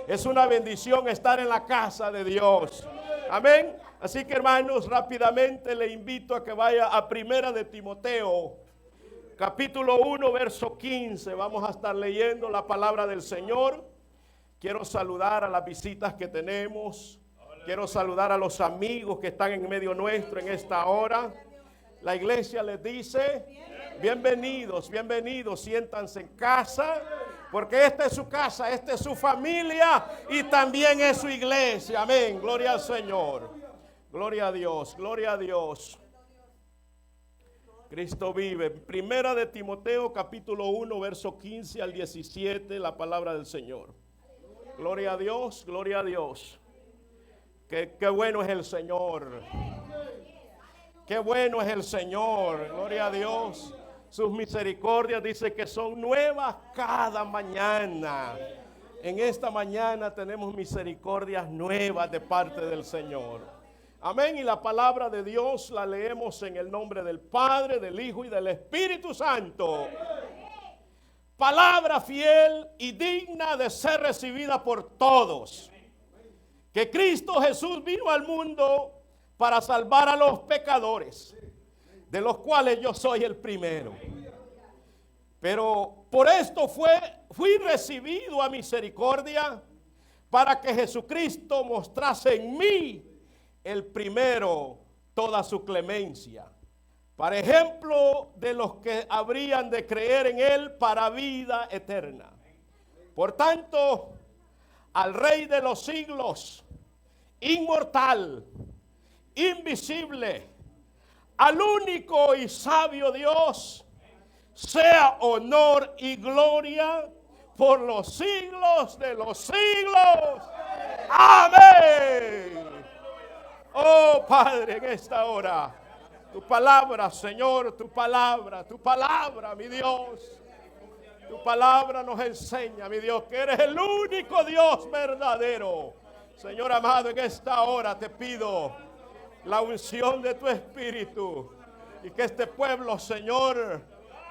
Es una bendición estar en la casa de Dios. Amén. Así que, hermanos, rápidamente le invito a que vaya a Primera de Timoteo, capítulo 1, verso 15. Vamos a estar leyendo la palabra del Señor. Quiero saludar a las visitas que tenemos. Quiero saludar a los amigos que están en medio nuestro en esta hora. La iglesia les dice: bienvenidos, bienvenidos, siéntanse en casa, porque esta es su casa, esta es su familia y también es su iglesia. Amén, gloria al Señor, gloria a Dios, gloria a Dios. Cristo vive. Primera de Timoteo, capítulo 1, verso 15 al 17, la palabra del Señor. Gloria a Dios, gloria a Dios. Qué bueno es el Señor. Qué bueno es el Señor, gloria a Dios. Sus misericordias dice que son nuevas cada mañana. En esta mañana tenemos misericordias nuevas de parte del Señor. Amén. Y la palabra de Dios la leemos en el nombre del Padre, del Hijo y del Espíritu Santo. Palabra fiel y digna de ser recibida por todos. Que Cristo Jesús vino al mundo para salvar a los pecadores, de los cuales yo soy el primero. Pero por esto fui recibido a misericordia, para que Jesucristo mostrase en mí el primero toda su clemencia, para ejemplo de los que habrían de creer en él para vida eterna. Por tanto, al Rey de los siglos, inmortal, invisible, al único y sabio Dios, sea honor y gloria por los siglos de los siglos. Amén. Oh Padre, en esta hora, tu palabra, Señor, tu palabra, mi Dios. Tu palabra nos enseña, mi Dios, que eres el único Dios verdadero. Señor amado, en esta hora te pido la unción de tu Espíritu, y que este pueblo, Señor,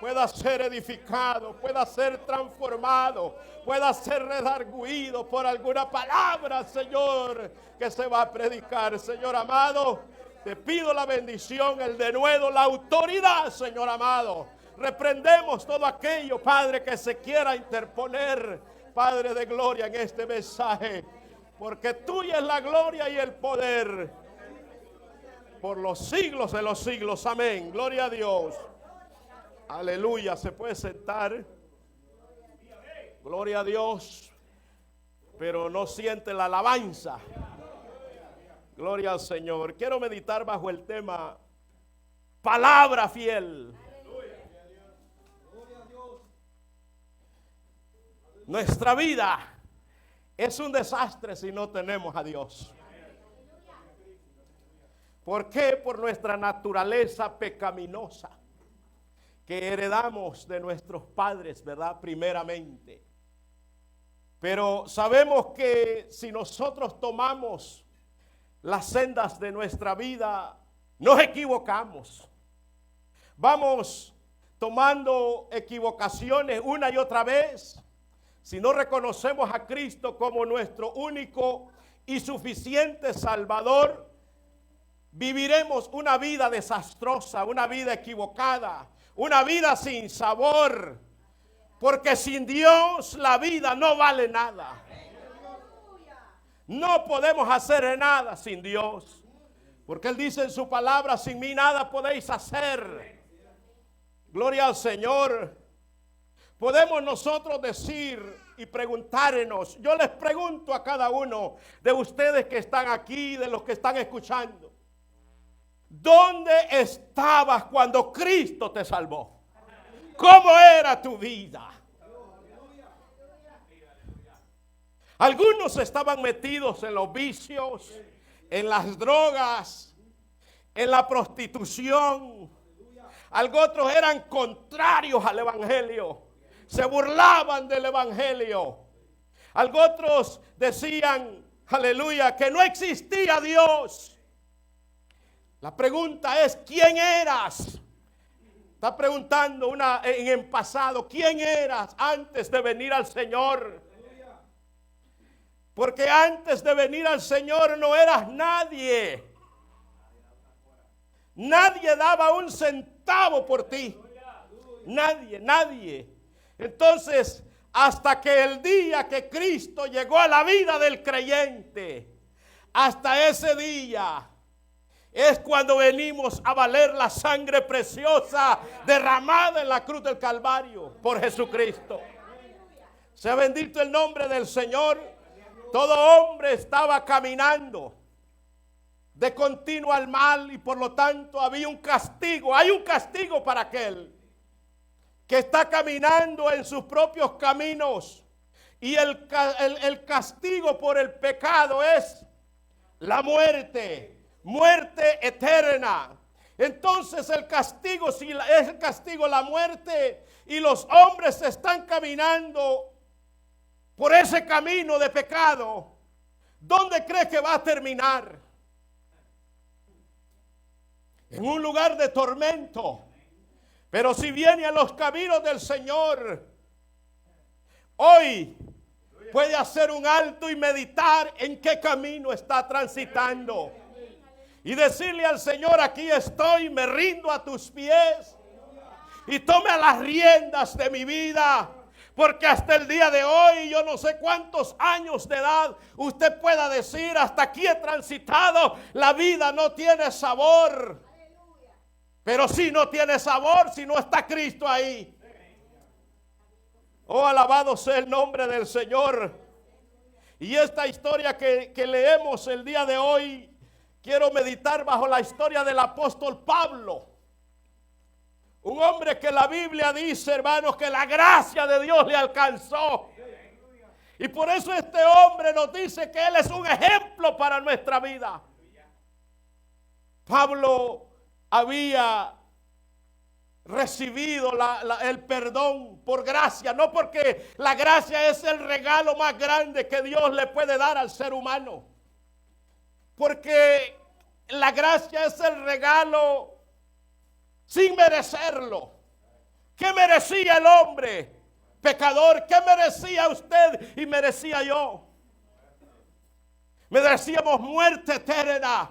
pueda ser edificado, pueda ser transformado, pueda ser redarguido por alguna palabra, Señor, que se va a predicar. Señor amado, te pido la bendición, el denuedo, la autoridad, Señor amado. Reprendemos todo aquello, Padre, que se quiera interponer, Padre de gloria, en este mensaje, porque tuya es la gloria y el poder por los siglos de los siglos. Amén. Gloria a Dios. Aleluya. Se puede sentar. Gloria a Dios. Pero no siente la alabanza. Gloria al Señor. Quiero meditar bajo el tema palabra fiel. Nuestra vida es un desastre si no tenemos a Dios. ¿Por qué? Por nuestra naturaleza pecaminosa que heredamos de nuestros padres, ¿verdad? Primeramente. Pero sabemos que si nosotros tomamos las sendas de nuestra vida, nos equivocamos. Vamos tomando equivocaciones una y otra vez. Si no reconocemos a Cristo como nuestro único y suficiente Salvador, viviremos una vida desastrosa, una vida equivocada, una vida sin sabor, porque sin Dios la vida no vale nada. No podemos hacer nada sin Dios, porque Él dice en su palabra: sin mí nada podéis hacer. Gloria al Señor. Podemos nosotros decir y preguntarnos, yo les pregunto a cada uno de ustedes que están aquí, de los que están escuchando: ¿dónde estabas cuando Cristo te salvó? ¿Cómo era tu vida? Algunos estaban metidos en los vicios, en las drogas, en la prostitución. Algunos eran contrarios al evangelio, se burlaban del evangelio. Algunos decían, aleluya, que no existía Dios. La pregunta es: ¿quién eras? Está preguntando en pasado, ¿quién eras antes de venir al Señor? Porque antes de venir al Señor no eras nadie. Nadie daba un centavo por ti. Nadie, nadie. Entonces, hasta que el día que Cristo llegó a la vida del creyente, hasta ese día es cuando venimos a valer la sangre preciosa derramada en la cruz del Calvario por Jesucristo. Sea bendito el nombre del Señor. Todo hombre estaba caminando de continuo al mal y por lo tanto había un castigo. Hay un castigo para aquel que está caminando en sus propios caminos. Y el castigo por el pecado es la muerte. Muerte eterna. Entonces el castigo, si es el castigo la muerte, y los hombres están caminando por ese camino de pecado, ¿dónde cree que va a terminar? En un lugar de tormento. Pero si viene a los caminos del Señor, hoy puede hacer un alto y meditar en qué camino está transitando. Y decirle al Señor: aquí estoy, me rindo a tus pies. Y tome a las riendas de mi vida. Porque hasta el día de hoy, yo no sé cuántos años de edad usted pueda decir: hasta aquí he transitado, la vida no tiene sabor. Pero sí no tiene sabor si no está Cristo ahí. Oh, alabado sea el nombre del Señor. Y esta historia que leemos el día de hoy, quiero meditar bajo la historia del apóstol Pablo. Un hombre que la Biblia dice, hermanos, que la gracia de Dios le alcanzó. Y por eso este hombre nos dice que él es un ejemplo para nuestra vida. Pablo había recibido el perdón por gracia, no porque la gracia es el regalo más grande que Dios le puede dar al ser humano. Porque la gracia es el regalo sin merecerlo. ¿Qué merecía el hombre pecador? ¿Qué merecía usted y merecía yo? Merecíamos muerte eterna.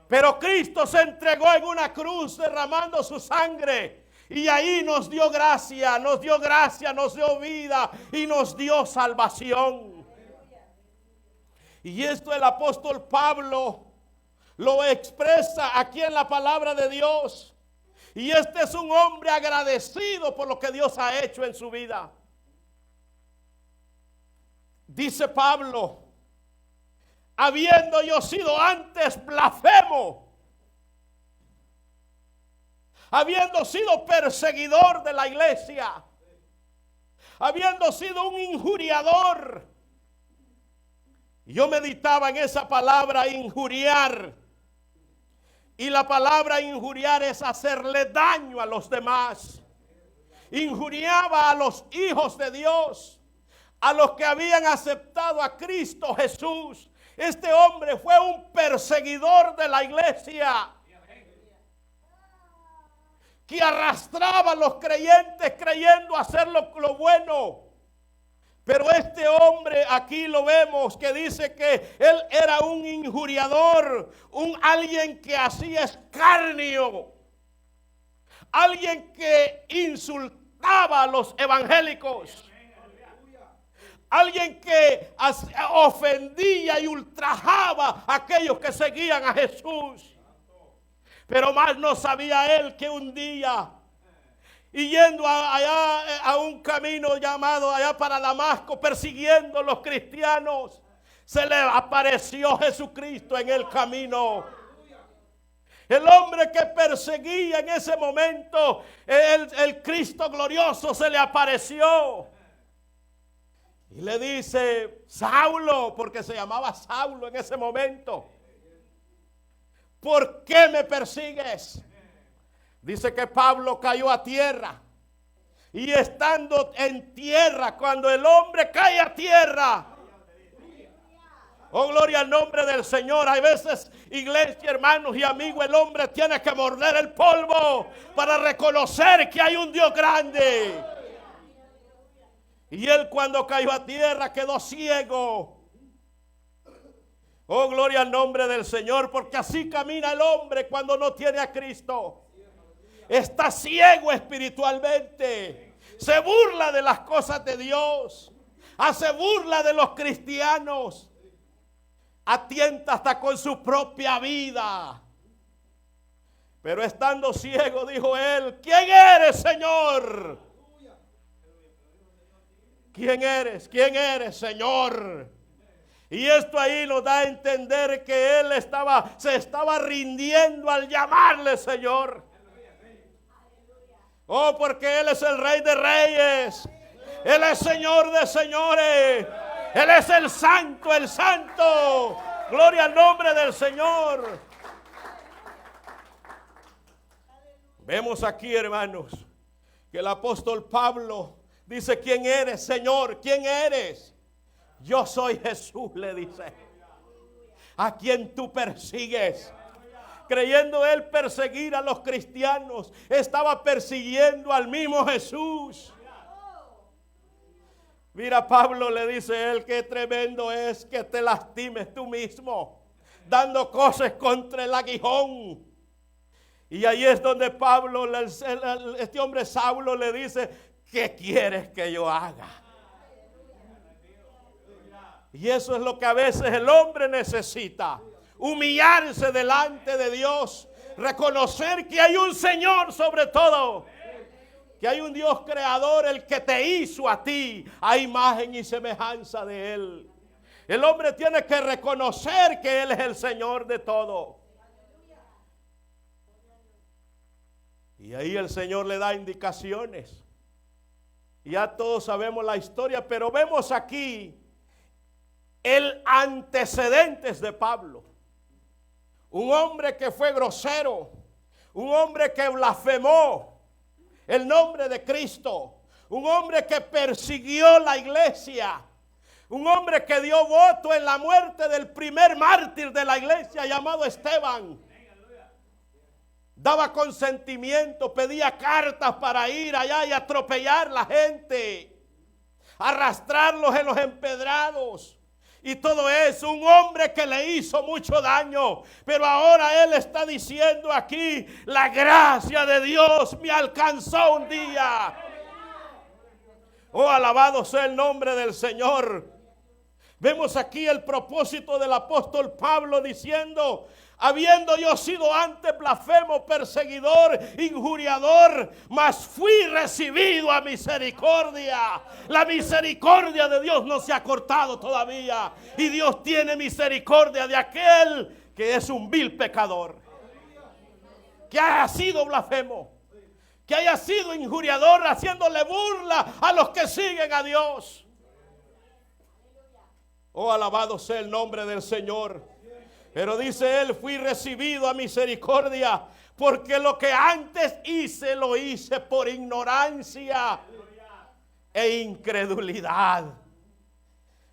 Pero Cristo se entregó en una cruz derramando su sangre. Y ahí nos dio gracia, nos dio vida y nos dio salvación. Y esto el apóstol Pablo lo expresa aquí en la palabra de Dios. Y este es un hombre agradecido por lo que Dios ha hecho en su vida. Dice Pablo: habiendo yo sido antes blasfemo, habiendo sido perseguidor de la iglesia, habiendo sido un injuriador. Yo meditaba en esa palabra injuriar. Y la palabra injuriar es hacerle daño a los demás. Injuriaba a los hijos de Dios, a los que habían aceptado a Cristo Jesús. Este hombre fue un perseguidor de la iglesia, que arrastraba a los creyentes creyendo hacer lo bueno. Pero este hombre aquí lo vemos que dice que él era un injuriador, alguien que hacía escarnio, alguien que insultaba a los evangélicos, alguien que ofendía y ultrajaba a aquellos que seguían a Jesús. Pero más no sabía él que un día, y yendo allá a un camino llamado allá para Damasco, persiguiendo a los cristianos, se le apareció Jesucristo en el camino. El hombre que perseguía en ese momento, el Cristo glorioso se le apareció. Y le dice: Saulo, porque se llamaba Saulo en ese momento, ¿por qué me persigues? Dice que Pablo cayó a tierra. Y estando en tierra, cuando el hombre cae a tierra, oh, gloria al nombre del Señor. Hay veces, iglesia, hermanos y amigos, el hombre tiene que morder el polvo para reconocer que hay un Dios grande. Y él, cuando cayó a tierra, quedó ciego. Oh, gloria al nombre del Señor, porque así camina el hombre cuando no tiene a Cristo. Está ciego espiritualmente. Se burla de las cosas de Dios. Hace burla de los cristianos. Atienta hasta con su propia vida. Pero estando ciego, dijo él: ¿quién eres, Señor? ¿Quién eres? ¿Quién eres, Señor? Y esto ahí nos da a entender que él se estaba rindiendo al llamarle Señor. Oh, porque Él es el Rey de Reyes. Él es Señor de señores. Él es el Santo, el Santo. Gloria al nombre del Señor. Vemos aquí, hermanos, que el apóstol Pablo dice: ¿quién eres, Señor? ¿Quién eres? Yo soy Jesús, le dice, a quien tú persigues. Creyendo él perseguir a los cristianos, estaba persiguiendo al mismo Jesús. Mira, Pablo le dice él: qué tremendo es que te lastimes tú mismo, dando cosas contra el aguijón. Y ahí es donde Pablo, este hombre Saulo, le dice: ¿qué quieres que yo haga? Y eso es lo que a veces el hombre necesita. Humillarse delante de Dios. Reconocer que hay un Señor sobre todo. Que hay un Dios creador, el que te hizo a ti a imagen y semejanza de Él. El hombre tiene que reconocer que Él es el Señor de todo. Y ahí el Señor le da indicaciones. Ya todos sabemos la historia, pero vemos aquí el antecedentes de Pablo. Un hombre que fue grosero, un hombre que blasfemó el nombre de Cristo, un hombre que persiguió la iglesia, un hombre que dio voto en la muerte del primer mártir de la iglesia llamado Esteban. Daba consentimiento, pedía cartas para ir allá y atropellar a la gente, arrastrarlos en los empedrados. Y todo eso, un hombre que le hizo mucho daño. Pero ahora él está diciendo aquí: la gracia de Dios me alcanzó un día. Oh, alabado sea el nombre del Señor. Vemos aquí el propósito del apóstol Pablo diciendo: habiendo yo sido antes blasfemo, perseguidor, injuriador, mas fui recibido a misericordia. La misericordia de Dios no se ha cortado todavía. Y Dios tiene misericordia de aquel que es un vil pecador, que haya sido blasfemo, que haya sido injuriador, haciéndole burla a los que siguen a Dios. Oh, alabado sea el nombre del Señor. Pero dice él: fui recibido a misericordia, porque lo que antes hice, lo hice por ignorancia e incredulidad.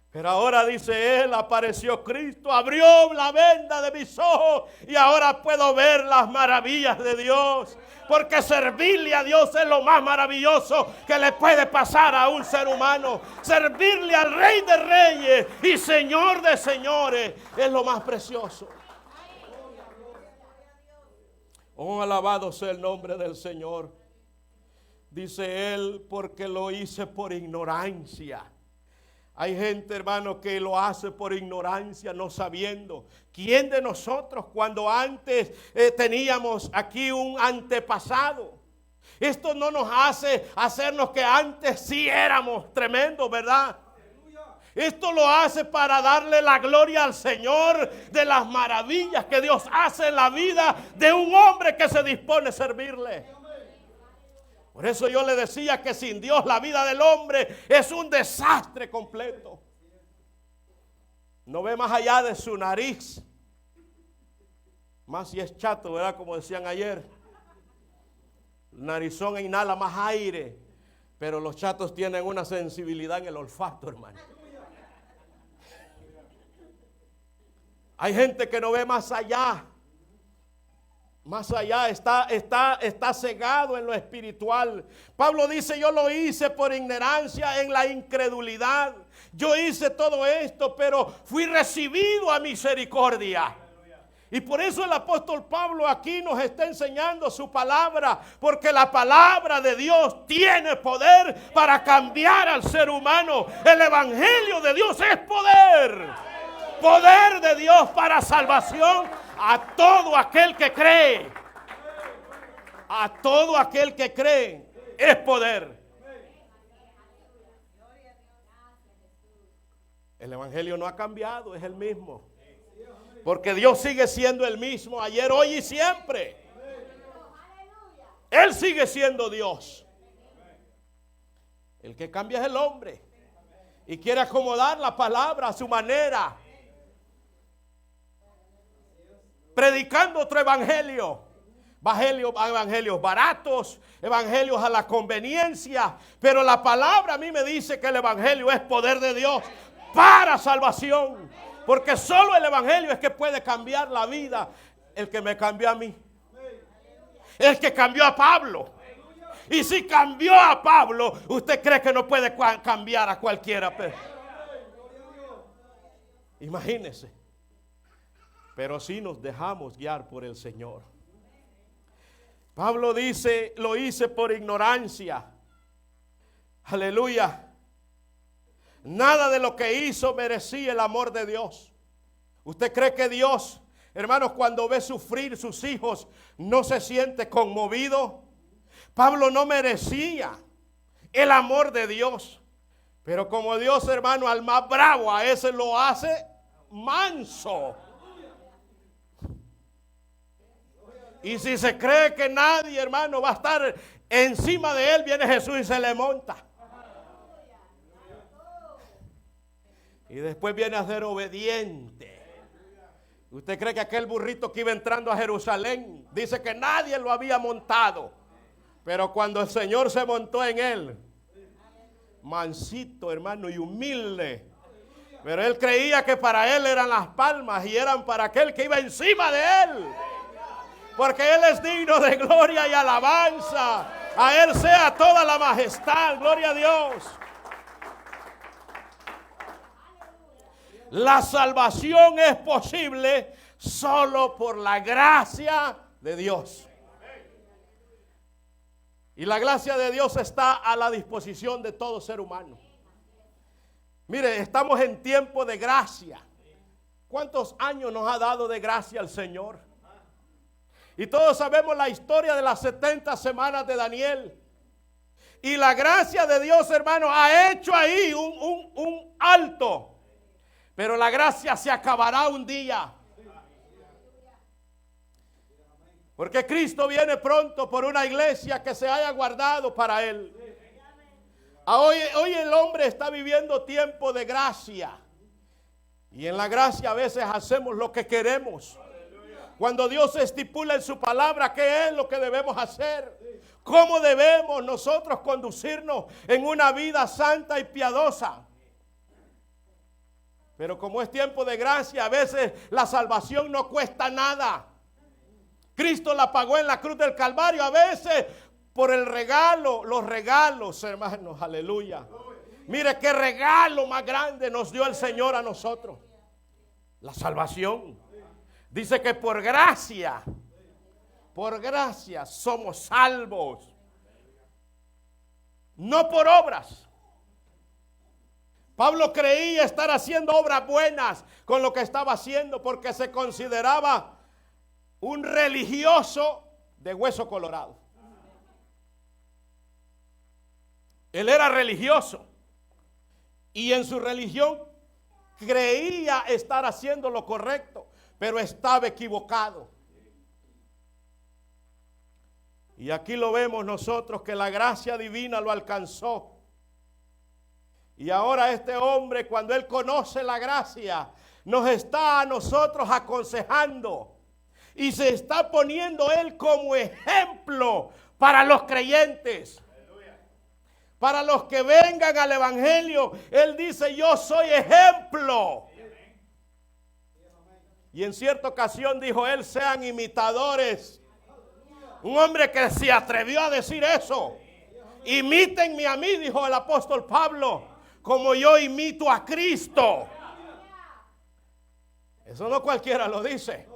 Pero ahora, dice él, apareció Cristo, abrió la venda de mis ojos y ahora puedo ver las maravillas de Dios. Porque servirle a Dios es lo más maravilloso que le puede pasar a un ser humano. Servirle al Rey de Reyes y Señor de Señores es lo más precioso. Oh, alabado sea el nombre del Señor. Dice él: porque lo hice por ignorancia. Hay gente, hermano, que lo hace por ignorancia, no sabiendo. ¿Quién de nosotros, cuando antes teníamos aquí un antepasado? Esto no nos hace hacernos que antes sí éramos tremendos, ¿verdad? Esto lo hace para darle la gloria al Señor de las maravillas que Dios hace en la vida de un hombre que se dispone a servirle. Por eso yo le decía que sin Dios la vida del hombre es un desastre completo. No ve más allá de su nariz. Más si es chato, ¿verdad? Como decían ayer. El narizón inhala más aire, pero los chatos tienen una sensibilidad en el olfato, hermano. Hay gente que no ve más allá. Más allá, está cegado en lo espiritual. Pablo dice, yo lo hice por ignorancia, en la incredulidad. Yo hice todo esto, pero fui recibido a misericordia. Y por eso el apóstol Pablo aquí nos está enseñando su palabra, porque la palabra de Dios tiene poder para cambiar al ser humano. El evangelio de Dios es poder. Poder de Dios para salvación a todo aquel que cree. A todo aquel que cree es poder. El evangelio no ha cambiado, es el mismo. Porque Dios sigue siendo el mismo ayer, hoy y siempre. Él sigue siendo Dios. El que cambia es el hombre. Y quiere acomodar la palabra a su manera. Predicando otro evangelio. Evangelios baratos, evangelios a la conveniencia. Pero la palabra a mí me dice que el evangelio es poder de Dios para salvación. Porque solo el evangelio es que puede cambiar la vida. El que me cambió a mí. El que cambió a Pablo. Y si cambió a Pablo, ¿usted cree que no puede cambiar a cualquiera? Imagínese. Pero sí nos dejamos guiar por el Señor. Pablo dice, lo hice por ignorancia. Aleluya. Nada de lo que hizo merecía el amor de Dios. ¿Usted cree que Dios, hermanos, cuando ve sufrir sus hijos, no se siente conmovido? Pablo no merecía el amor de Dios. Pero como Dios, hermano, al más bravo, a ese lo hace manso. Y si se cree que nadie, hermano, va a estar encima de él, viene Jesús y se le monta. Y después viene a ser obediente. ¿Usted cree que aquel burrito que iba entrando a Jerusalén, dice que nadie lo había montado? Pero cuando el Señor se montó en él, mansito, hermano, y humilde. Pero él creía que para él eran las palmas y eran para aquel que iba encima de él. Porque él es digno de gloria y alabanza. A él sea toda la majestad, gloria a Dios. La salvación es posible solo por la gracia de Dios. Y la gracia de Dios está a la disposición de todo ser humano. Mire, estamos en tiempo de gracia. ¿Cuántos años nos ha dado de gracia el Señor? Y todos sabemos la historia de las 70 semanas de Daniel. Y la gracia de Dios, hermano, ha hecho ahí un alto. Pero la gracia se acabará un día. Porque Cristo viene pronto por una iglesia que se haya guardado para Él. Hoy el hombre está viviendo tiempo de gracia. Y en la gracia a veces hacemos lo que queremos. Cuando Dios estipula en su palabra qué es lo que debemos hacer. Cómo debemos nosotros conducirnos en una vida santa y piadosa. Pero como es tiempo de gracia, a veces la salvación no cuesta nada. Cristo la pagó en la cruz del Calvario, a veces por el regalo, los regalos, hermanos, aleluya. Mire qué regalo más grande nos dio el Señor a nosotros. La salvación. Dice que por gracia somos salvos. No por obras. Pablo creía estar haciendo obras buenas con lo que estaba haciendo porque se consideraba un religioso de hueso colorado. Él era religioso y en su religión creía estar haciendo lo correcto, pero estaba equivocado. Y aquí lo vemos nosotros que la gracia divina lo alcanzó. Y ahora este hombre, cuando él conoce la gracia, nos está a nosotros aconsejando. Y se está poniendo él como ejemplo para los creyentes. Para los que vengan al evangelio, él dice, yo soy ejemplo. Y en cierta ocasión dijo él, sean imitadores Un hombre que se atrevió a decir eso. Imítenme a mí, dijo el apóstol Pablo, como yo imito a Cristo. Eso no cualquiera lo dice.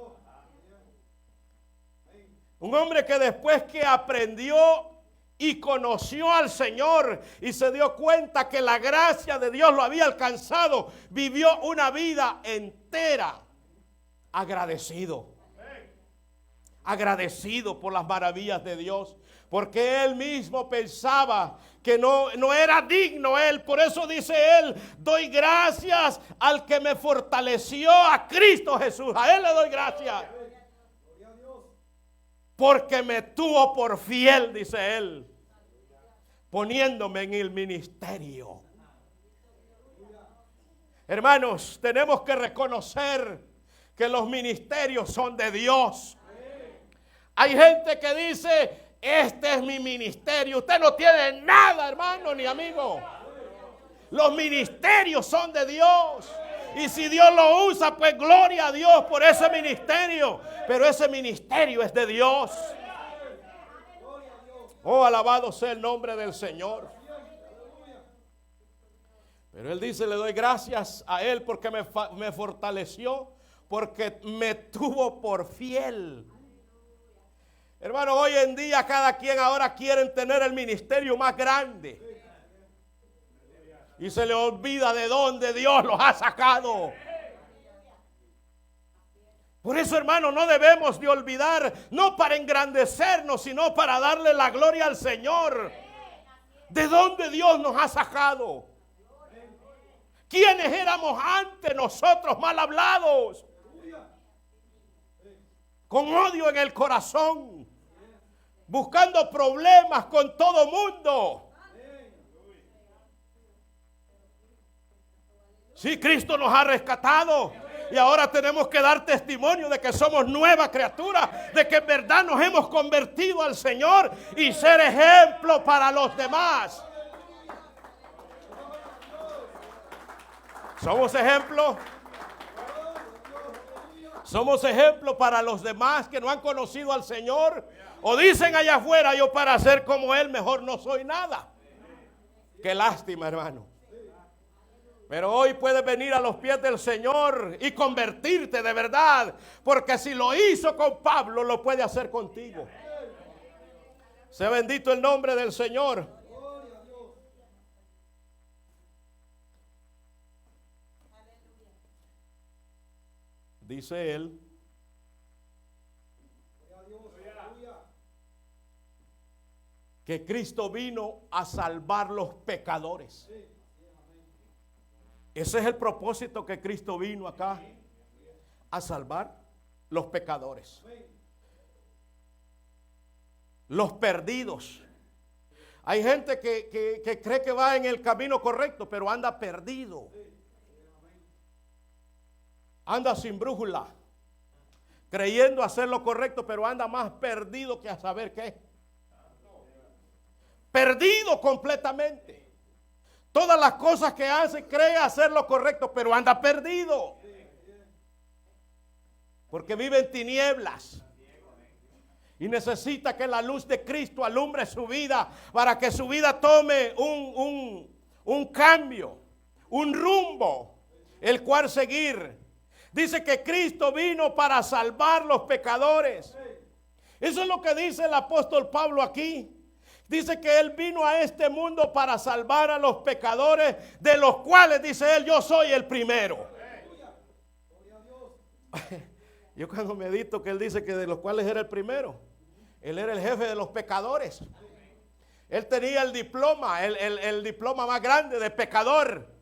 Un hombre que después que aprendió y conoció al Señor y se dio cuenta que la gracia de Dios lo había alcanzado, vivió una vida entera agradecido. Agradecido por las maravillas de Dios, porque él mismo pensaba que no era digno él. Por eso dice él: doy gracias al que me fortaleció, a Cristo Jesús. A él le doy gracias, porque me tuvo por fiel, dice él, poniéndome en el ministerio. Hermanos, tenemos que reconocer que los ministerios son de Dios. Hay gente que dice: este es mi ministerio. Usted no tiene nada, hermano ni amigo. Los ministerios son de Dios. Y si Dios lo usa, pues gloria a Dios por ese ministerio. Pero ese ministerio es de Dios. Oh, alabado sea el nombre del Señor. Pero él dice: le doy gracias a él porque me fortaleció, porque me tuvo por fiel. Hermano, hoy en día cada quien ahora quiere tener el ministerio más grande. Y se le olvida de dónde Dios los ha sacado. Por eso, hermano, no debemos de olvidar, no para engrandecernos, sino para darle la gloria al Señor. De dónde Dios nos ha sacado. ¿Quiénes éramos antes nosotros, mal hablados? Con odio en el corazón, buscando problemas con todo mundo. Sí, Cristo nos ha rescatado y ahora tenemos que dar testimonio de que somos nueva criatura, de que en verdad nos hemos convertido al Señor y ser ejemplo para los demás. ¿Somos ejemplo? ¿Somos ejemplo para los demás que no han conocido al Señor? ¿O dicen allá afuera: yo para ser como Él mejor no soy nada? Qué lástima, hermano. Pero hoy puedes venir a los pies del Señor y convertirte de verdad, porque si lo hizo con Pablo, lo puede hacer contigo. Sea bendito el nombre del Señor. Dice él que Cristo vino a salvar los pecadores. Ese es el propósito, que Cristo vino acá a salvar los pecadores, los perdidos. Hay gente que cree que va en el camino correcto, pero anda perdido. Anda sin brújula, creyendo hacer lo correcto, pero anda más perdido que a saber qué. Perdido completamente. Todas las cosas que hace, cree hacer lo correcto, pero anda perdido. Porque vive en tinieblas. Y necesita que la luz de Cristo alumbre su vida, para que su vida tome un cambio, un rumbo, el cual seguir. Dice que Cristo vino para salvar los pecadores. Eso es lo que dice el apóstol Pablo aquí. Dice que Él vino a este mundo para salvar a los pecadores, de los cuales, dice Él, yo soy el primero. Yo cuando medito que Él dice que de los cuales era el primero, Él era el jefe de los pecadores. Él tenía el diploma, el diploma más grande de pecador.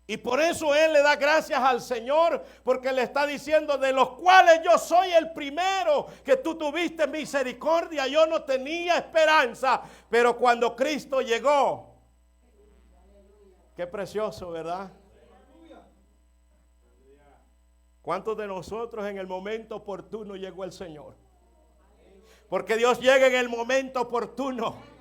Y por eso Él le da gracias al Señor, porque le está diciendo: de los cuales yo soy el primero, que tú tuviste misericordia. Yo no tenía esperanza, pero cuando Cristo llegó, qué precioso, ¿verdad? ¿Cuántos de nosotros en el momento oportuno llegó el Señor? Porque Dios llega en el momento oportuno.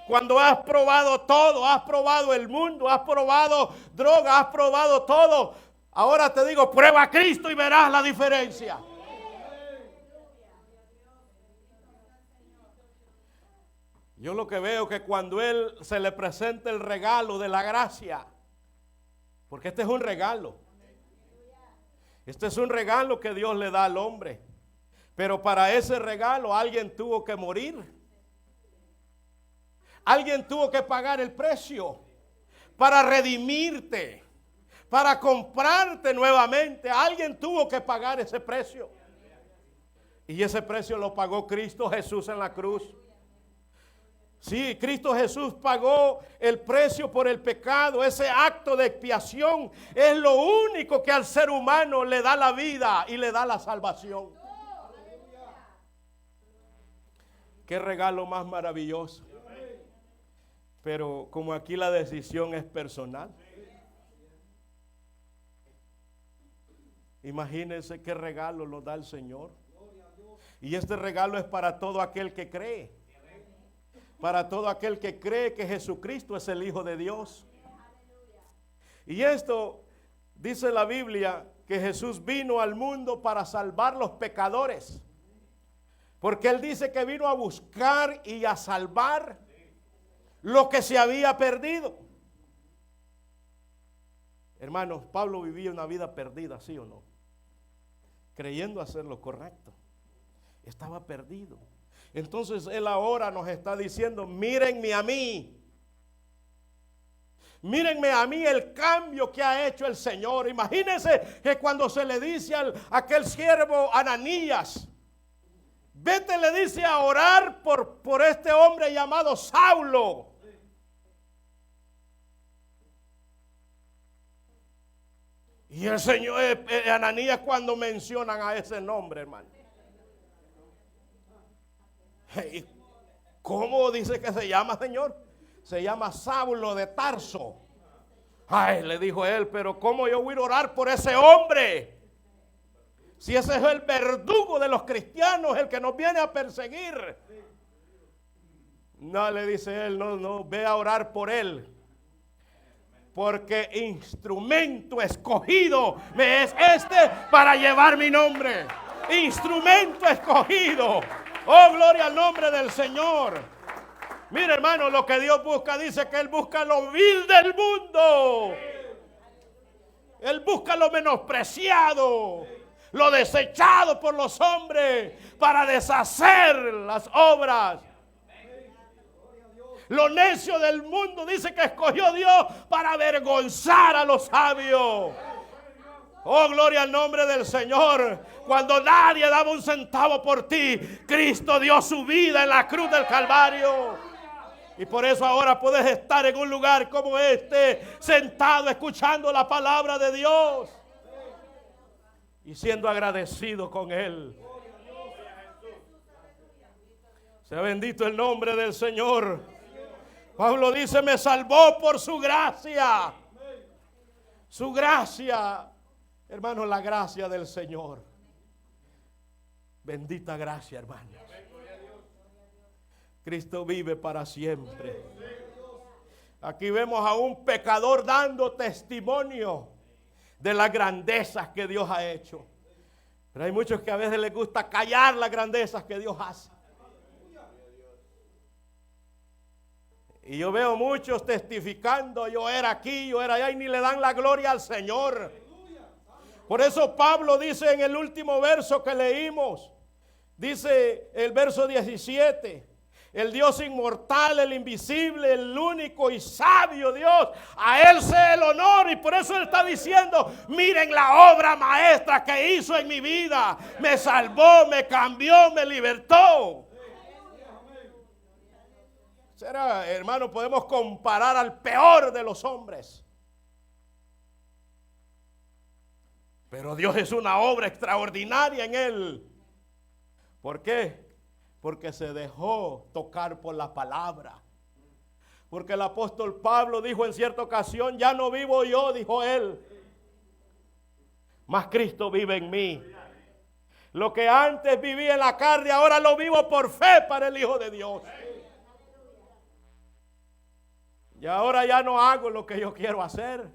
Cuando has probado todo, has probado el mundo, has probado droga, has probado todo. Ahora te digo: prueba a Cristo y verás la diferencia. Yo lo que veo que cuando él se le presenta el regalo de la gracia, porque este es un regalo. Este es un regalo que Dios le da al hombre. Pero para ese regalo alguien tuvo que morir. Alguien tuvo que pagar el precio para redimirte, para comprarte nuevamente. Alguien tuvo que pagar ese precio. Y ese precio lo pagó Cristo Jesús en la cruz. Sí, Cristo Jesús pagó el precio por el pecado. Ese acto de expiación es lo único que al ser humano le da la vida y le da la salvación. Qué regalo más maravilloso. Pero como aquí la decisión es personal, imagínense qué regalo nos da el Señor. Y este regalo es para todo aquel que cree. Para todo aquel que cree que Jesucristo es el Hijo de Dios. Y esto dice la Biblia, que Jesús vino al mundo para salvar los pecadores. Porque Él dice que vino a buscar y a salvar lo que se había perdido. Hermanos, Pablo vivía una vida perdida, ¿sí o no? Creyendo hacer lo correcto. Estaba perdido. Entonces Él ahora nos está diciendo, mírenme a mí. Mírenme a mí el cambio que ha hecho el Señor. Imagínense que cuando se le dice a aquel siervo Ananías, vete, le dice, a orar por este hombre llamado Saulo. Y el Señor, Ananías, cuando mencionan a ese nombre, hermano. ¿Y cómo dice que se llama, Señor? Se llama Saulo de Tarso. Ay, le dijo él, pero ¿cómo yo voy a orar por ese hombre? Si ese es el verdugo de los cristianos, el que nos viene a perseguir. No, le dice él, no, ve a orar por él. Porque instrumento escogido me es este para llevar mi nombre. Instrumento escogido. Oh, gloria al nombre del Señor. Mire, hermano, lo que Dios busca, dice que Él busca lo vil del mundo. Él busca lo menospreciado, lo desechado por los hombres, para deshacer las obras. Lo necio del mundo, dice que escogió Dios para avergonzar a los sabios. Oh, gloria al nombre del Señor. Cuando nadie daba un centavo por ti, Cristo dio su vida en la cruz del Calvario. Y por eso ahora puedes estar en un lugar como este, sentado escuchando la palabra de Dios y siendo agradecido con Él. Sea bendito el nombre del Señor. Pablo dice, me salvó por su gracia. Su gracia. Hermanos, la gracia del Señor. Bendita gracia, hermanos. Cristo vive para siempre. Aquí vemos a un pecador dando testimonio de las grandezas que Dios ha hecho. Pero hay muchos que a veces les gusta callar las grandezas que Dios hace. Y yo veo muchos testificando, yo era aquí, yo era allá, y ni le dan la gloria al Señor. Por eso Pablo dice en el último verso que leímos, dice el verso 17, el Dios inmortal, el invisible, el único y sabio Dios, a Él sea el honor. Y por eso Él está diciendo, miren la obra maestra que hizo en mi vida, me salvó, me cambió, me libertó. Será, hermano, podemos comparar al peor de los hombres. Pero Dios es una obra extraordinaria en él. ¿Por qué? Porque se dejó tocar por la palabra. Porque el apóstol Pablo dijo en cierta ocasión, ya no vivo yo, dijo él, mas Cristo vive en mí. Lo que antes vivía en la carne, ahora lo vivo por fe para el Hijo de Dios. Y ahora ya no hago lo que yo quiero hacer.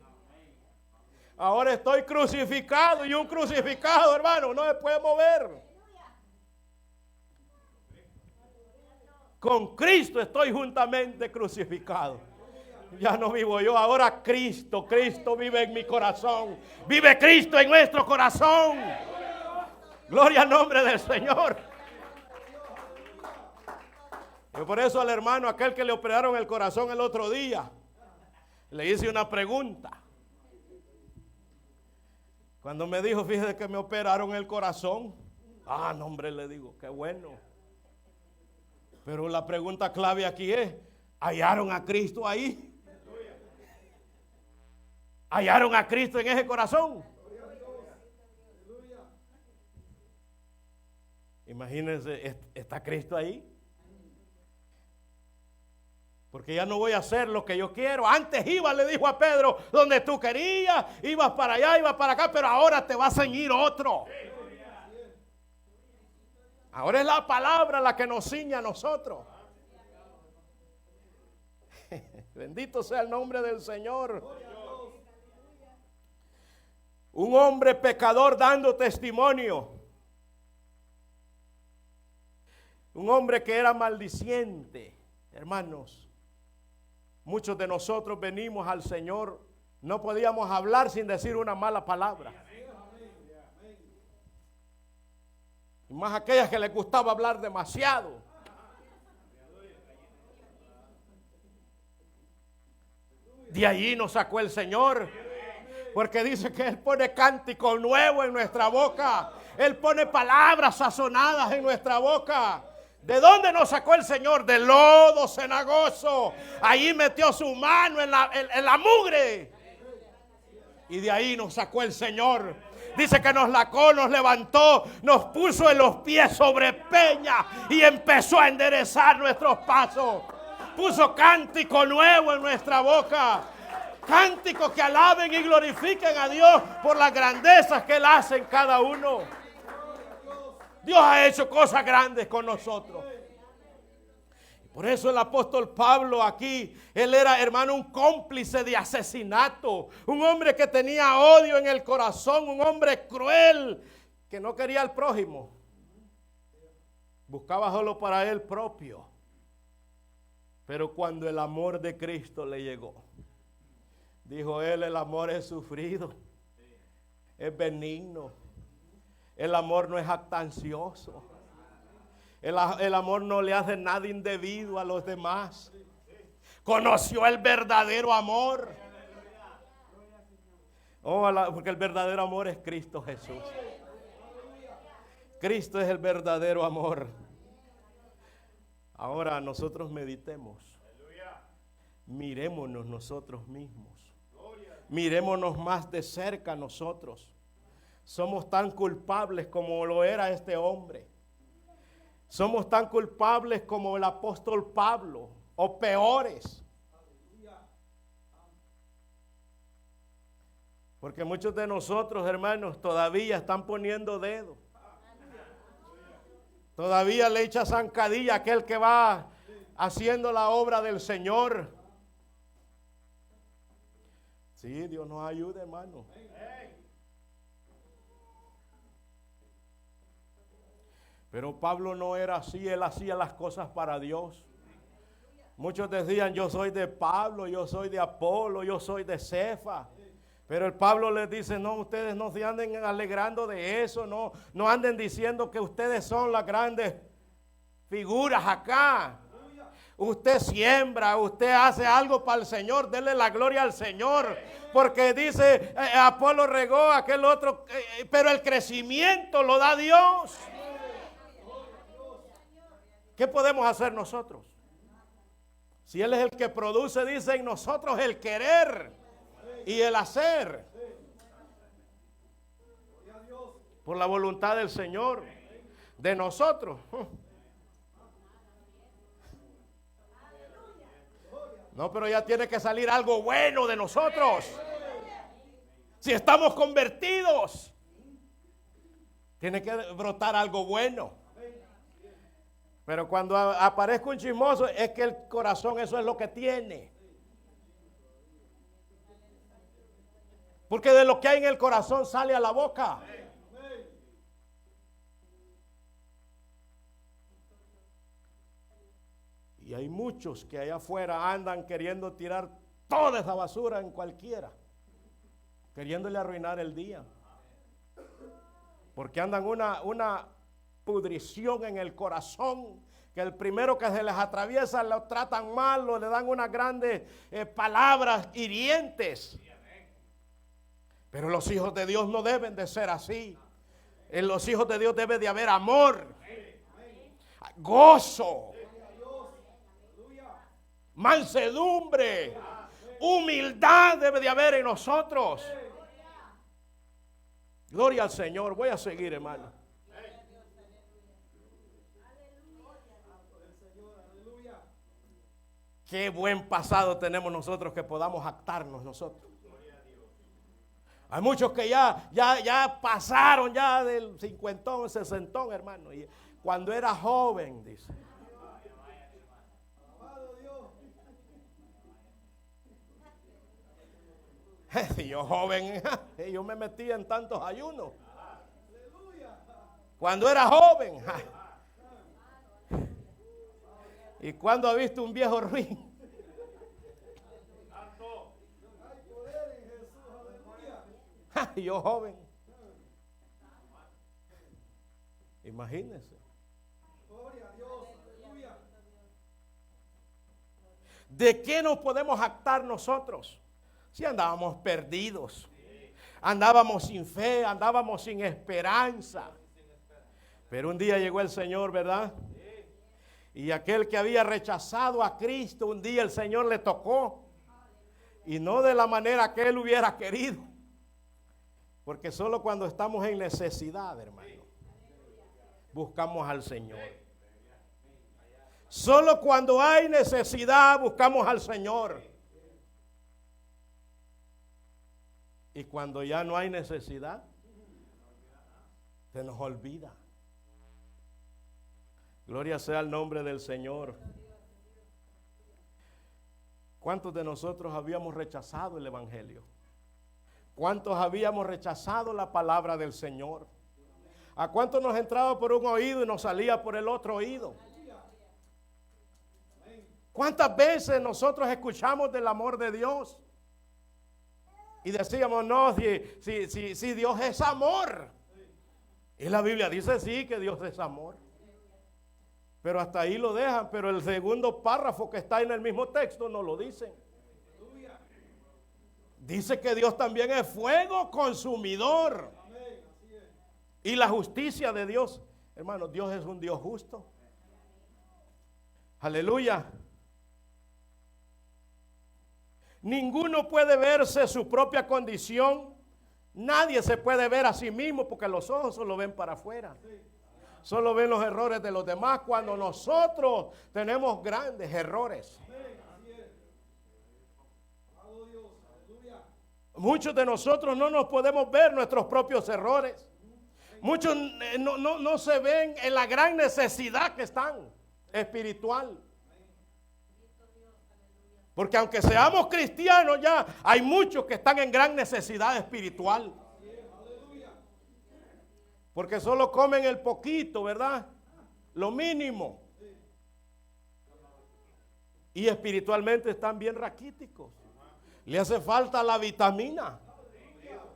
Ahora estoy crucificado, y un crucificado, hermano, no se puede mover. Con Cristo estoy juntamente crucificado. Ya no vivo yo, ahora Cristo vive en mi corazón. Vive Cristo en nuestro corazón. Gloria al nombre del Señor. Y por eso al hermano, aquel que le operaron el corazón el otro día, le hice una pregunta. Cuando me dijo, fíjese que me operaron el corazón. Ah, no, hombre, le digo, qué bueno. Pero la pregunta clave aquí es, ¿hallaron a Cristo ahí? ¿Hallaron a Cristo en ese corazón? Imagínense, ¿está Cristo ahí? Porque ya no voy a hacer lo que yo quiero. Antes iba, le dijo a Pedro, donde tú querías, ibas para allá, ibas para acá, pero ahora te va a ceñir otro. Ahora es la palabra la que nos ciña a nosotros. Bendito sea el nombre del Señor. Un hombre pecador dando testimonio. Un hombre que era maldiciente. Hermanos, muchos de nosotros venimos al Señor, no podíamos hablar sin decir una mala palabra. Y más aquellas que les gustaba hablar demasiado. De allí nos sacó el Señor. Porque dice que Él pone cántico nuevo en nuestra boca. Él pone palabras sazonadas en nuestra boca. ¿De dónde nos sacó el Señor? Del lodo cenagoso. Allí metió su mano en la mugre. Y de ahí nos sacó el Señor. Dice que nos lacó, nos levantó, nos puso en los pies sobre peña y empezó a enderezar nuestros pasos. Puso cántico nuevo en nuestra boca. Cánticos que alaben y glorifiquen a Dios por las grandezas que Él hace en cada uno. Dios ha hecho cosas grandes con nosotros. Por eso el apóstol Pablo aquí, él era, hermano, un cómplice de asesinato. Un hombre que tenía odio en el corazón, un hombre cruel que no quería al prójimo. Buscaba solo para él propio. Pero cuando el amor de Cristo le llegó, dijo él, el amor es sufrido, es benigno. El amor no es jactancioso. El amor no le hace nada indebido a los demás. Conoció el verdadero amor. Porque el verdadero amor es Cristo Jesús. Cristo es el verdadero amor. Ahora nosotros meditemos. Mirémonos nosotros mismos. Mirémonos más de cerca nosotros. Somos tan culpables como lo era este hombre. Somos tan culpables como el apóstol Pablo, o peores. Porque muchos de nosotros, hermanos, todavía están poniendo dedo. Todavía le echa zancadilla a aquel que va haciendo la obra del Señor. Sí, Dios nos ayude, hermano. Pero Pablo no era así, él hacía las cosas para Dios. Muchos decían, yo soy de Pablo, yo soy de Apolo, yo soy de Cefa. Pero el Pablo les dice, no, ustedes no se anden alegrando de eso, no anden diciendo que ustedes son las grandes figuras acá. Usted siembra, usted hace algo para el Señor, denle la gloria al Señor. Porque dice, Apolo regó, aquel otro, pero el crecimiento lo da Dios. ¿Qué podemos hacer nosotros? Si Él es el que produce, dice en nosotros el querer y el hacer. Por la voluntad del Señor, de nosotros. No, pero ya tiene que salir algo bueno de nosotros. Si estamos convertidos, tiene que brotar algo bueno. Pero cuando aparezca un chismoso, es que el corazón eso es lo que tiene. Porque de lo que hay en el corazón sale a la boca. Y hay muchos que allá afuera andan queriendo tirar toda esa basura en cualquiera, queriéndole arruinar el día. Porque andan una pudrición en el corazón, que el primero que se les atraviesa lo tratan mal, o le dan unas grandes palabras hirientes. Pero los hijos de Dios no deben de ser así. En los hijos de Dios debe de haber amor, gozo, mansedumbre, humildad debe de haber en nosotros. Gloria al Señor. Voy a seguir, hermano. Qué buen pasado tenemos nosotros que podamos jactarnos nosotros. Hay muchos que ya pasaron ya del cincuentón, sesentón, hermano. Y cuando era joven, dice. Yo joven, yo me metía en tantos ayunos. Cuando era joven. ¿Y cuando ha visto un viejo ruin? Yo joven. Imagínense. ¿De qué nos podemos jactar nosotros? Si andábamos perdidos, andábamos sin fe, andábamos sin esperanza. Pero un día llegó el Señor, ¿verdad? Y aquel que había rechazado a Cristo, un día el Señor le tocó. Y no de la manera que él hubiera querido. Porque solo cuando estamos en necesidad, hermano, buscamos al Señor. Solo cuando hay necesidad buscamos al Señor. Y cuando ya no hay necesidad, se nos olvida. Gloria sea el nombre del Señor. ¿Cuántos de nosotros habíamos rechazado el Evangelio? ¿Cuántos habíamos rechazado la palabra del Señor? ¿A cuántos nos entraba por un oído y nos salía por el otro oído? ¿Cuántas veces nosotros escuchamos del amor de Dios? Y decíamos, no, si Dios es amor. Y la Biblia dice sí, que Dios es amor. Pero hasta ahí lo dejan, pero el segundo párrafo que está en el mismo texto no lo dicen. Dice que Dios también es fuego consumidor. Y la justicia de Dios, hermano, Dios es un Dios justo. Aleluya. Ninguno puede verse su propia condición. Nadie se puede ver a sí mismo porque los ojos solo ven para afuera. Solo ven los errores de los demás cuando nosotros tenemos grandes errores. Muchos de nosotros no nos podemos ver nuestros propios errores. Muchos no se ven en la gran necesidad que están espiritual. Porque aunque seamos cristianos ya, hay muchos que están en gran necesidad espiritual. Porque solo comen el poquito, ¿verdad? Lo mínimo. Y espiritualmente están bien raquíticos. Le hace falta la vitamina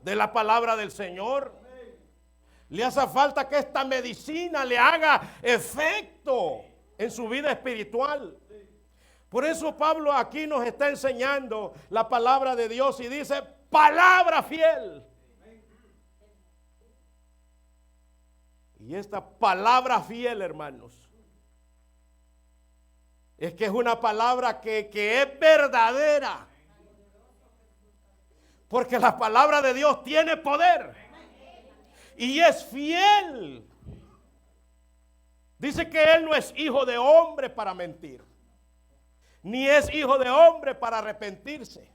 de la palabra del Señor. Le hace falta que esta medicina le haga efecto en su vida espiritual. Por eso Pablo aquí nos está enseñando la palabra de Dios y dice, palabra fiel. Y esta palabra fiel, hermanos, es que es una palabra que es verdadera. Porque la palabra de Dios tiene poder y es fiel. Dice que Él no es hijo de hombre para mentir, ni es hijo de hombre para arrepentirse.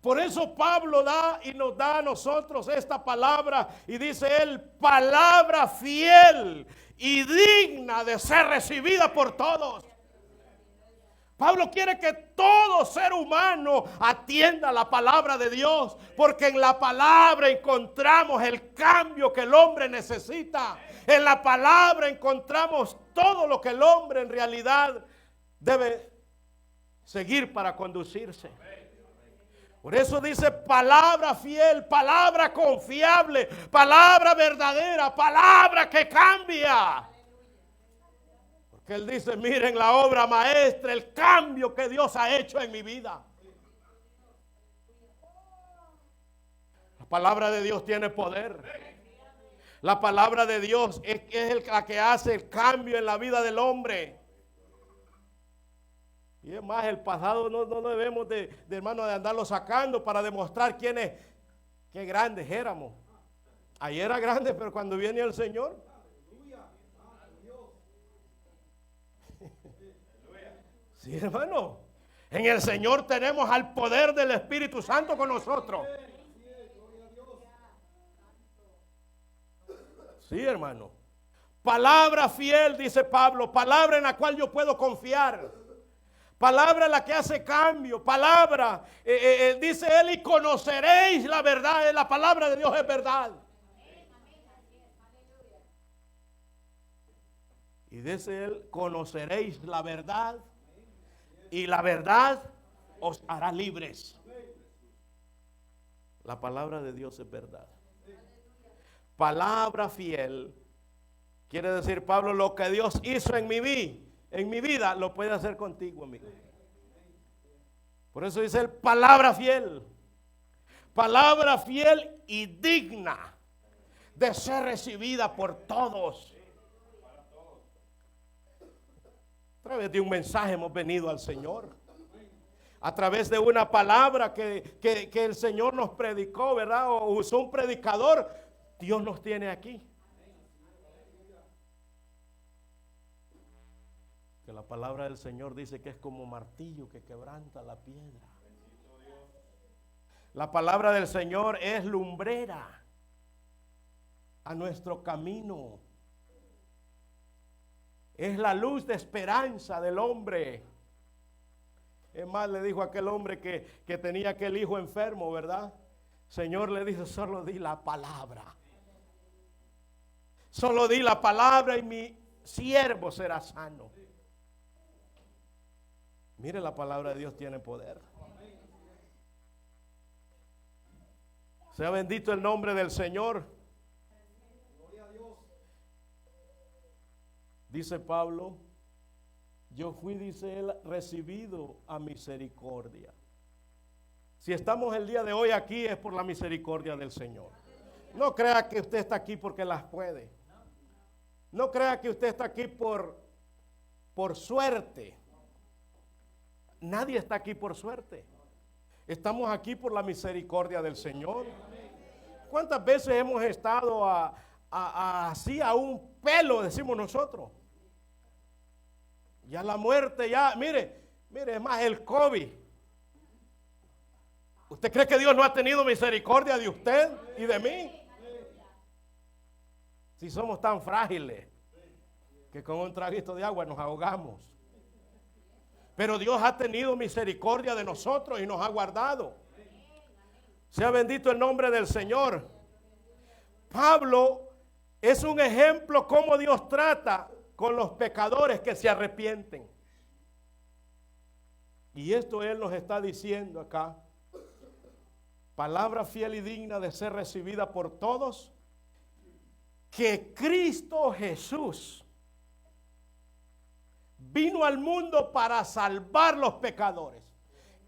Por eso Pablo da y nos da a nosotros esta palabra y dice él, palabra fiel y digna de ser recibida por todos. Pablo quiere que todo ser humano atienda la palabra de Dios, porque en la palabra encontramos el cambio que el hombre necesita. En la palabra encontramos todo lo que el hombre en realidad debe seguir para conducirse. Por eso dice palabra fiel, palabra confiable, palabra verdadera, palabra que cambia. Porque Él dice, miren la obra maestra, el cambio que Dios ha hecho en mi vida. La palabra de Dios tiene poder. La palabra de Dios es la que hace el cambio en la vida del hombre. Y es más, el pasado no debemos de hermano, de andarlo sacando para demostrar qué grandes éramos. Ayer era grande, pero cuando viene el Señor. Sí, hermano. En el Señor tenemos al poder del Espíritu Santo con nosotros. Sí, hermano. Palabra fiel, dice Pablo. Palabra en la cual yo puedo confiar. Palabra la que hace cambio. Palabra, dice Él, y conoceréis la verdad. La palabra de Dios es verdad. Y dice Él, conoceréis la verdad. Y la verdad os hará libres. La palabra de Dios es verdad. Palabra fiel. Quiere decir, Pablo, lo que Dios hizo en mi vida, lo puede hacer contigo, amigo. Por eso dice él, palabra fiel. Palabra fiel y digna de ser recibida por todos. A través de un mensaje hemos venido al Señor. A través de una palabra que el Señor nos predicó, ¿verdad? O usó un predicador, Dios nos tiene aquí. Que la palabra del Señor dice que es como martillo que quebranta la piedra. La palabra del Señor es lumbrera a nuestro camino. Es la luz de esperanza del hombre. Es más, le dijo a aquel hombre que tenía aquel hijo enfermo, ¿verdad? Señor le dice, solo di la palabra. Solo di la palabra y mi siervo será sano. Mire, la palabra de Dios tiene poder. Sea bendito el nombre del Señor. Dice Pablo, yo fui, dice él, recibido a misericordia. Si estamos el día de hoy aquí es por la misericordia del Señor. No crea que usted está aquí porque las puede. No crea que usted está aquí por suerte. Nadie está aquí por suerte. Estamos aquí por la misericordia del Señor. ¿Cuántas veces hemos estado así a un pelo, decimos nosotros? Ya la muerte, ya, mire, es más, el COVID. ¿Usted cree que Dios no ha tenido misericordia de usted y de mí? Si somos tan frágiles que con un traguito de agua nos ahogamos. Pero Dios ha tenido misericordia de nosotros y nos ha guardado. Sea bendito el nombre del Señor. Pablo es un ejemplo cómo Dios trata con los pecadores que se arrepienten. Y esto Él nos está diciendo acá. Palabra fiel y digna de ser recibida por todos. Que Cristo Jesús vino al mundo para salvar los pecadores.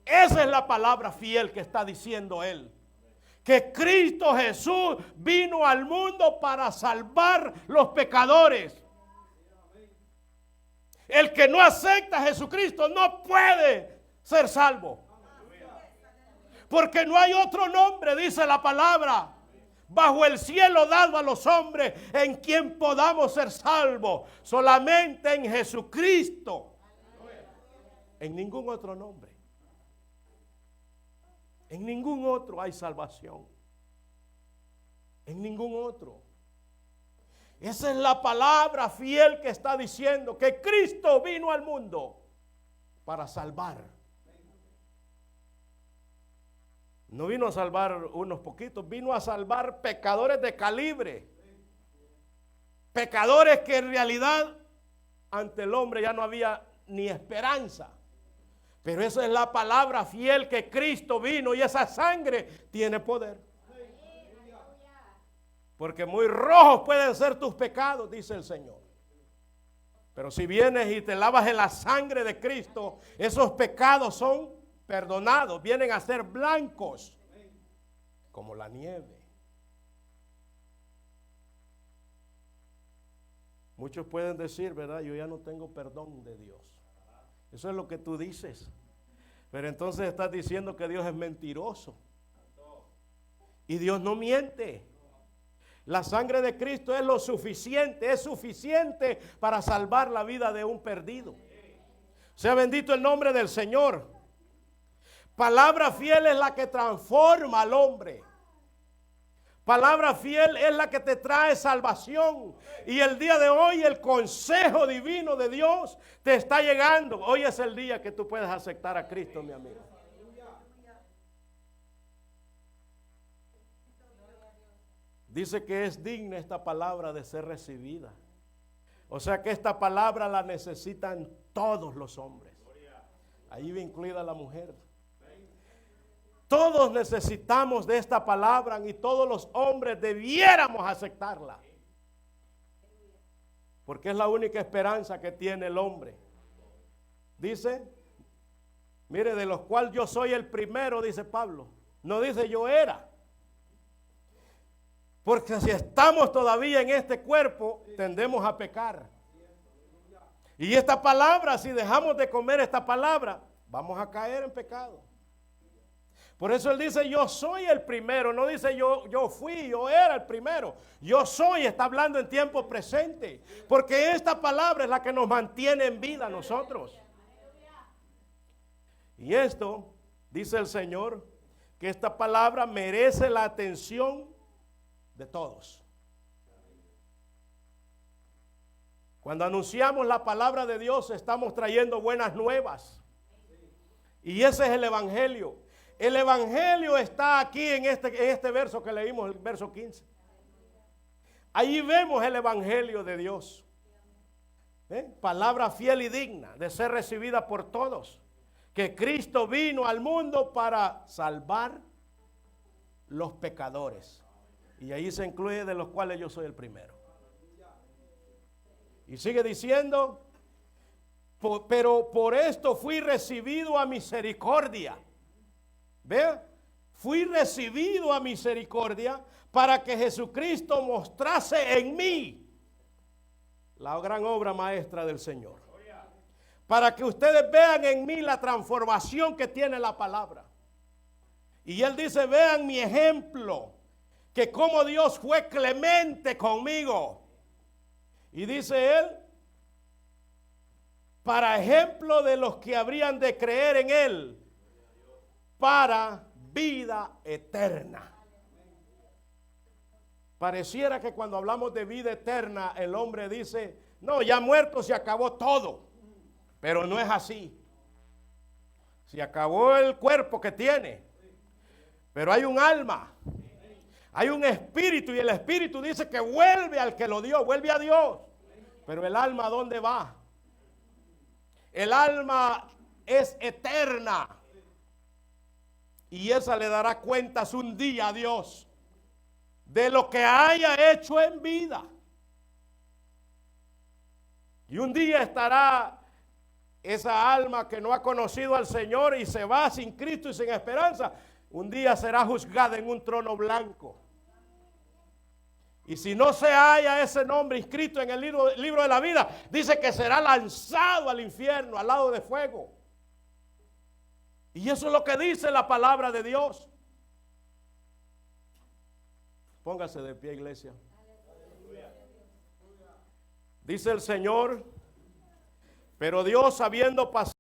Esa es la palabra fiel que está diciendo Él. Que Cristo Jesús vino al mundo para salvar los pecadores. El que no acepta a Jesucristo no puede ser salvo. Porque no hay otro nombre, dice la palabra, bajo el cielo dado a los hombres en quien podamos ser salvos. Solamente en Jesucristo. En ningún otro nombre. En ningún otro hay salvación. En ningún otro. Esa es la palabra fiel que está diciendo que Cristo vino al mundo para salvar. No vino a salvar unos poquitos, vino a salvar pecadores de calibre. Pecadores que en realidad ante el hombre ya no había ni esperanza. Pero esa es la palabra fiel que Cristo vino y esa sangre tiene poder. Porque muy rojos pueden ser tus pecados, dice el Señor. Pero si vienes y te lavas en la sangre de Cristo, esos pecados son perdonados, vienen a ser blancos como la nieve. Muchos pueden decir, ¿verdad? Yo ya no tengo perdón de Dios. Eso es lo que tú dices. Pero entonces estás diciendo que Dios es mentiroso. Y Dios no miente. La sangre de Cristo es suficiente para salvar la vida de un perdido. Sea bendito el nombre del Señor. Palabra fiel es la que transforma al hombre. Palabra fiel es la que te trae salvación. Y el día de hoy el consejo divino de Dios te está llegando. Hoy es el día que tú puedes aceptar a Cristo, mi amigo. Dice que es digna esta palabra de ser recibida. O sea que esta palabra la necesitan todos los hombres. Ahí va incluida la mujer. Todos necesitamos de esta palabra y todos los hombres debiéramos aceptarla. Porque es la única esperanza que tiene el hombre. Dice, mire, de los cuales yo soy el primero, dice Pablo. No dice yo era. Porque si estamos todavía en este cuerpo, tendemos a pecar. Y esta palabra, si dejamos de comer esta palabra, vamos a caer en pecado. Por eso él dice, yo soy el primero. No dice yo fui, yo era el primero. Yo soy, está hablando en tiempo presente. Porque esta palabra es la que nos mantiene en vida a nosotros. Y esto, dice el Señor, que esta palabra merece la atención de todos. Cuando anunciamos la palabra de Dios, estamos trayendo buenas nuevas. Y ese es el evangelio. El evangelio está aquí en este verso que leímos, el verso 15. Ahí vemos el evangelio de Dios. Palabra fiel y digna de ser recibida por todos. Que Cristo vino al mundo para salvar los pecadores. Y ahí se incluye de los cuales yo soy el primero. Y sigue diciendo, pero por esto fui recibido a misericordia. Vea, fui recibido a misericordia para que Jesucristo mostrase en mí la gran obra maestra del Señor. Para que ustedes vean en mí la transformación que tiene la palabra. Y él dice, vean mi ejemplo, que como Dios fue clemente conmigo. Y dice él, para ejemplo de los que habrían de creer en él, para vida eterna. Pareciera que cuando hablamos de vida eterna, el hombre dice, no, ya muerto se acabó todo. Pero no es así. Se acabó el cuerpo que tiene. Pero hay un alma. Hay un espíritu y el espíritu dice que vuelve al que lo dio, vuelve a Dios. Pero el alma, ¿a dónde va? El alma es eterna. Y esa le dará cuentas un día a Dios de lo que haya hecho en vida. Y un día estará esa alma que no ha conocido al Señor y se va sin Cristo y sin esperanza. Un día será juzgada en un trono blanco. Y si no se halla ese nombre inscrito en el libro de la vida, dice que será lanzado al infierno, al lado de fuego. Y eso es lo que dice la palabra de Dios. Póngase de pie, iglesia. Dice el Señor, pero Dios, habiendo pasado